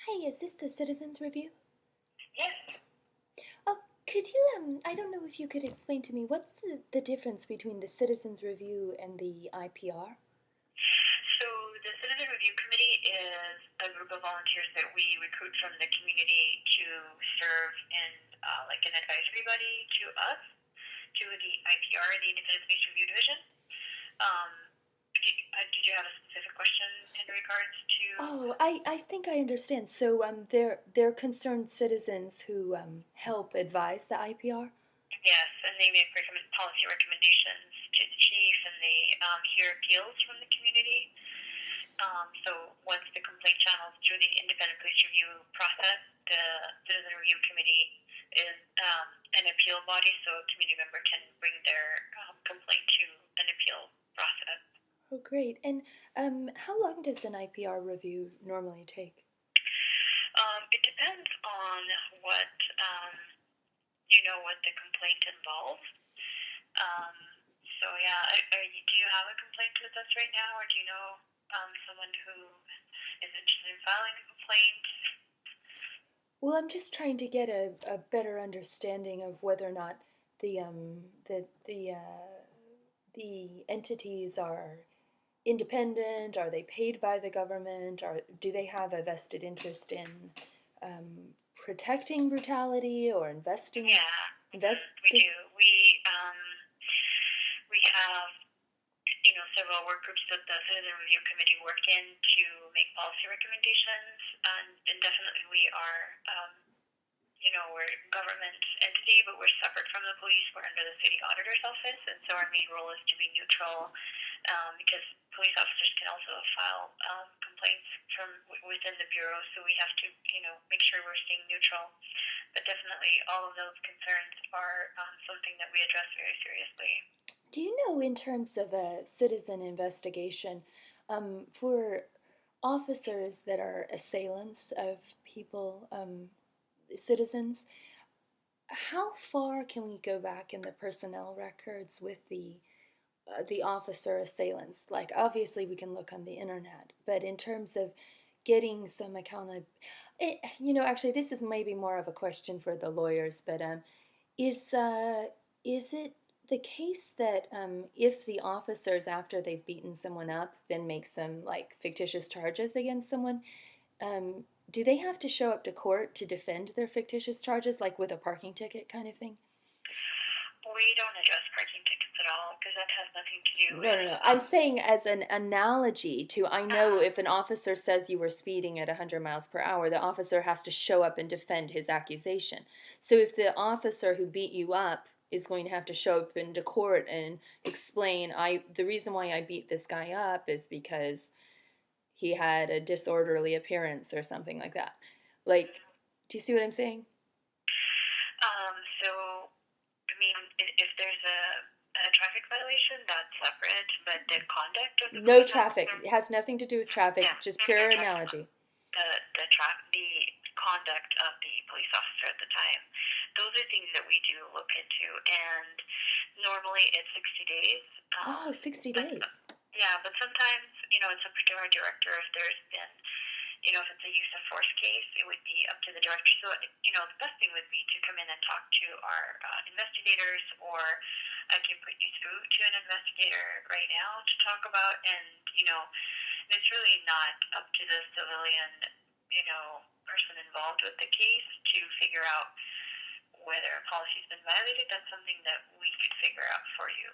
Hey, is this the Citizens Review? Yes. Oh, could you, I don't know if you could explain to me what's the difference between the Citizens Review and the IPR? So the Citizen Review Committee is a group of volunteers that we recruit from the community to serve in like an advisory body to us, to the IPR, the Independent Police Review Division. Um, did you have a specific question in regards to? Oh, I think I understand. So, they're concerned citizens who help advise the IPR? Yes, and they make policy recommendations to the chief, and they hear appeals from the community. So once the complaint channels through the independent police review process, the Citizen Review Committee is an appeal body, so a community member can bring their complaint to an appeal process. Oh, great. And how long does an IPR review normally take? It depends on what what the complaint involves. Um, so yeah, do you have a complaint with us right now, or do you know someone who is interested in filing a complaint? Well, I'm just trying to get a better understanding of whether or not the the entities are independent? Are they paid by the government? Or do they have a vested interest in protecting brutality or investing? Yeah, we Investing? do. We have several work groups that the Citizen Review Committee work in to make policy recommendations, and definitely we are. We're a government entity, but we're separate from the police. We're under the city auditor's office, and so our main role is to be neutral, because police officers can also file complaints from within the bureau. So we have to, make sure we're staying neutral. But definitely, all of those concerns are something that we address very seriously. Do you know, in terms of a citizen investigation, for officers that are assailants of people, citizens, how far can we go back in the personnel records with the officer assailants? Like, obviously, we can look on the internet, but in terms of getting some accountability, actually, this is maybe more of a question for the lawyers, but is is it the case that if the officers, after they've beaten someone up, then make some like fictitious charges against someone, um, do they have to show up to court to defend their fictitious charges, like with a parking ticket kind of thing? We don't address parking tickets at all because that has nothing to do No, with. no, no. I'm saying as an analogy to, I know if an officer says you were speeding at 100 miles per hour, the officer has to show up and defend his accusation. So if the officer who beat you up is going to have to show up into court and explain, the reason why I beat this guy up is because he had a disorderly appearance or something like that. Like, do you see what I'm saying? So, I mean, if there's a traffic violation, that's separate, but the conduct of the No police traffic. officer, It has nothing to do with traffic, yeah, just the pure traffic, analogy. the conduct of the police officer at the time, those are things that we do look into, and normally it's 60 days. Oh, 60 But days. yeah, but sometimes, it's up to our director if there's been if it's a use of force case, it would be up to the director. So, the best thing would be to come in and talk to our investigators, or I can put you through to an investigator right now to talk about. And, it's really not up to the civilian, person involved with the case to figure out whether a policy's been violated. That's something that we could figure out for you.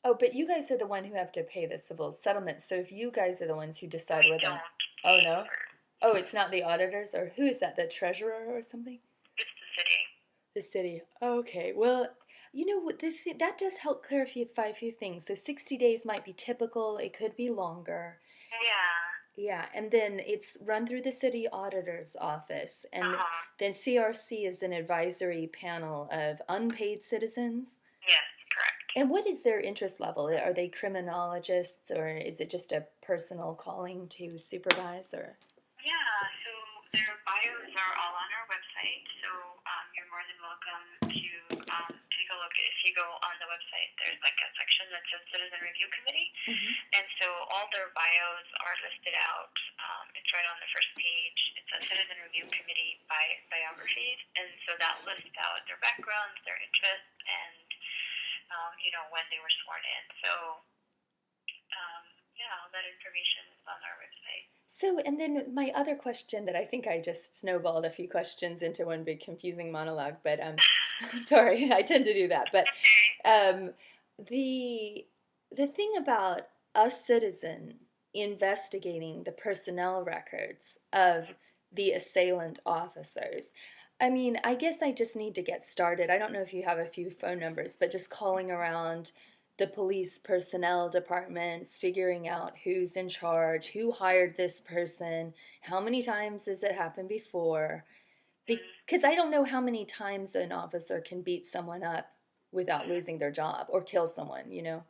Oh, but you guys are the one who have to pay the civil settlement. So if you guys are the ones who decide We whether, don't oh pay no, for oh it's not the auditors, or who is that? The treasurer or something? it's the city. The city. Okay. Well, that does help clarify a few things. So 60 days might be typical. It could be longer. Yeah. Yeah, and then it's run through the city auditor's office, Uh and huh. then CRC is an advisory panel of unpaid citizens. Yes, correct. And what is their interest level? Are they criminologists, or is it just a personal calling to supervise? Or Yeah, so their bios are all on our website, so you're more than welcome to take a look. If you go on the website, there's like a section that says Citizen Review Committee, and so all their bios are listed out. It's right on the first page. It says Citizen Review Committee biographies, and so that lists out their backgrounds, their interests, and when they were sworn in. So all that information is on our website. So, and then my other question that I think I just snowballed a few questions into one big confusing monologue, but sorry, I tend to do that. But the thing about a citizen investigating the personnel records of the assailant officers, I mean, I guess I just need to get started. I don't know if you have a few phone numbers, but just calling around the police personnel departments, figuring out who's in charge, who hired this person, how many times has it happened before. Because I don't know how many times an officer can beat someone up without losing their job or kill someone, Well,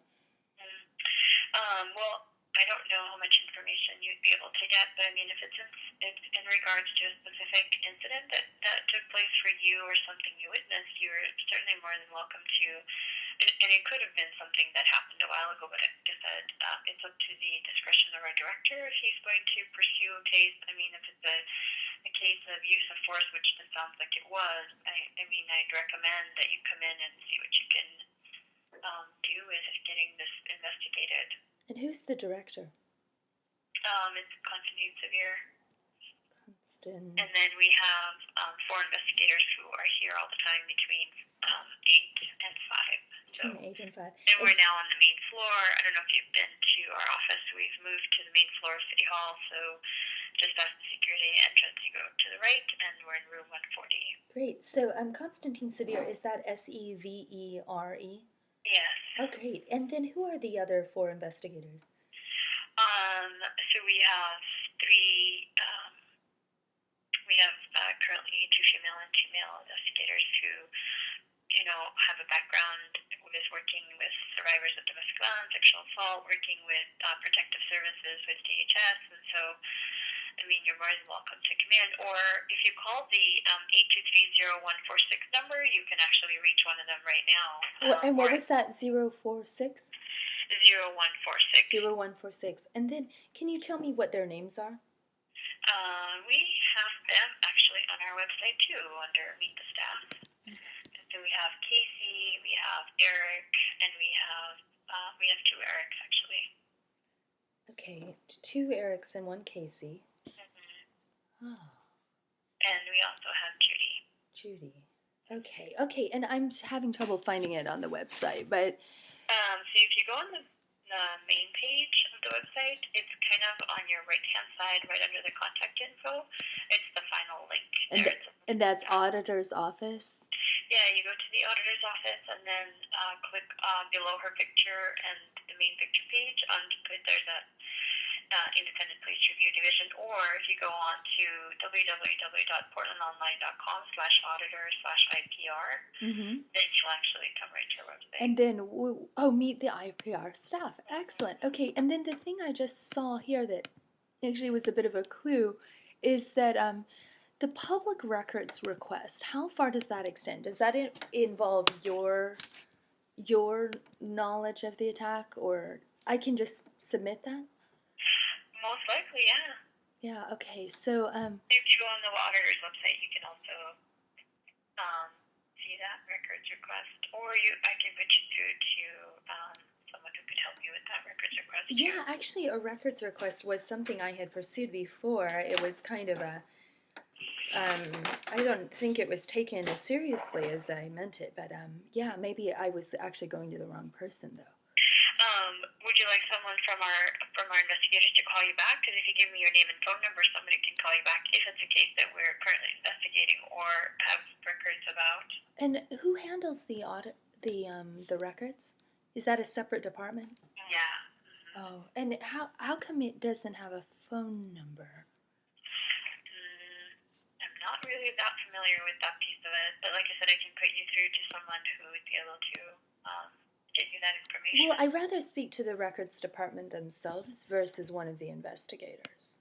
I don't know how much information you'd be able to get, but I mean, if it's in regards to a specific incident that took place for you or something you witnessed, you're certainly more than welcome to. And it could have been something that happened a while ago, but like I said, it's up to the discretion of our director if he's going to pursue a case. I mean, if it's a case of use of force, which this sounds like it was, I mean, I'd recommend that you come in and see what you can do with getting this investigated. And who's the director? It's Constantine Sevier. Constant. And then we have 4 investigators who are here all the time between 8 and 5. So, 8 and 5. And we're now on the main floor. I don't know if you've been to our office. We've moved to the main floor of City Hall, so just past the security entrance, you go to the right, and we're in room 140. Great. So Constantine Sevier, is that Severe? Yes. Oh, great. And then who are the other 4 investigators? So we have 3. We have currently 2 female and 2 male investigators who, have a background with working with survivors of domestic violence, sexual assault, working with protective services with DHS, and so, I mean, you're more than welcome to come in. Or if you call the 823-0146 number, you can actually reach one of them right now. And what was that, 046? 0146. 0146. And then, can you tell me what their names are? We have them actually on our website too, under Meet the Staff. So we have Casey, we have Eric, and we have 2 Erics actually. Okay, 2 Erics and 1 Casey. Mm-hmm. Oh. And we also have Judy. Judy. Okay, and I'm having trouble finding it on the website, but... So if you go on the main page of the website, it's kind of on your right-hand side, right under the contact info. It's the final link. And that's Auditor's Office? Yeah, you go to the Auditor's Office and then click below her picture and the main picture page. There's a Independent Police Review Division, or if you go on to www.portlandonline.com/auditor/IPR, then you'll actually come right to our website. And then, meet the IPR staff. Excellent. Okay, and then the thing I just saw here that actually was a bit of a clue is that the public records request, how far does that extend? Does that involve your knowledge of the attack, or I can just submit that? Most likely, yeah. Yeah, okay, so... if you go on the auditor's website, you can also see that records request, or I can put you through to someone who could help you with that records request. Yeah, actually, a records request was something I had pursued before. It was kind of a... I don't think it was taken as seriously as I meant it, but yeah, maybe I was actually going to the wrong person, though. Would you like someone from our investigators to call you back? Because if you give me your name and phone number, somebody can call you back if it's a case that we're currently investigating or have records about. And who handles the audit, the records? Is that a separate department? Yeah. Oh, and how come it doesn't have a phone number? I'm not really that familiar with that piece of it, but like I said, I can put you through to someone who would be able to get you that information. Well, I'd rather speak to the records department themselves versus one of the investigators.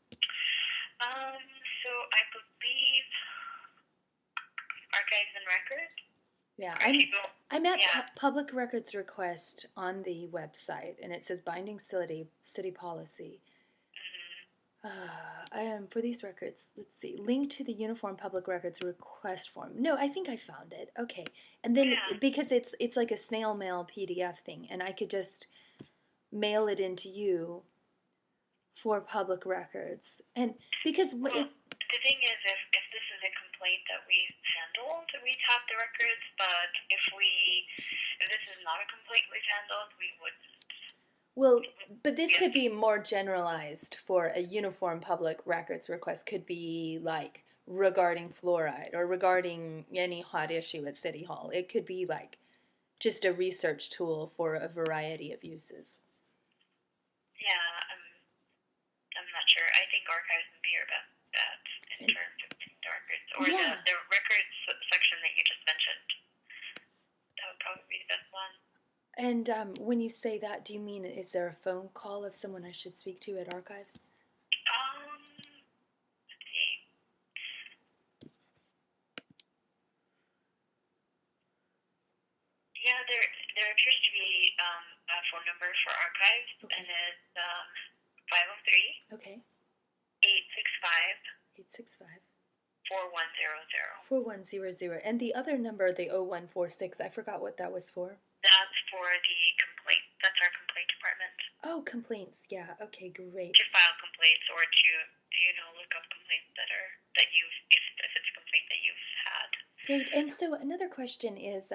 So I Yeah, Or if you go, I'm at yeah. public records request on the website, and it says binding city policy. Mm-hmm. I am for these records. Let's see. Link to the Uniform Public Records request form. No, I think I found it. Okay, and then Yeah. because it's like a snail mail PDF thing, and I could just mail it into you for public records, and because Well, it. the thing is, if this is a complaint that we've handled, we have the records. But if this is not a complaint we've handled, we wouldn't. Well, but this Yes. could be more generalized for a uniform public records request. Could be like regarding fluoride or regarding any hot issue at City Hall. It could be like just a research tool for a variety of uses. Yeah. I'm not sure. I think archives would be your best bet in And, terms of the records or yeah. the records section that you just mentioned. That would probably be the best one. And when you say that, do you mean is there a phone call of someone I should speak to at archives? Let's see. Yeah, there appears to be a phone number for archives, Okay. and it's 503 Okay. 865 865 4100. 4100. And the other number, the 0146, I forgot what that was for. That's for the complaint. That's our complaint department. Oh, complaints. Yeah. Okay, great. To file complaints or to look up complaints that you've if it's a complaint that you've had. Great. And so another question is,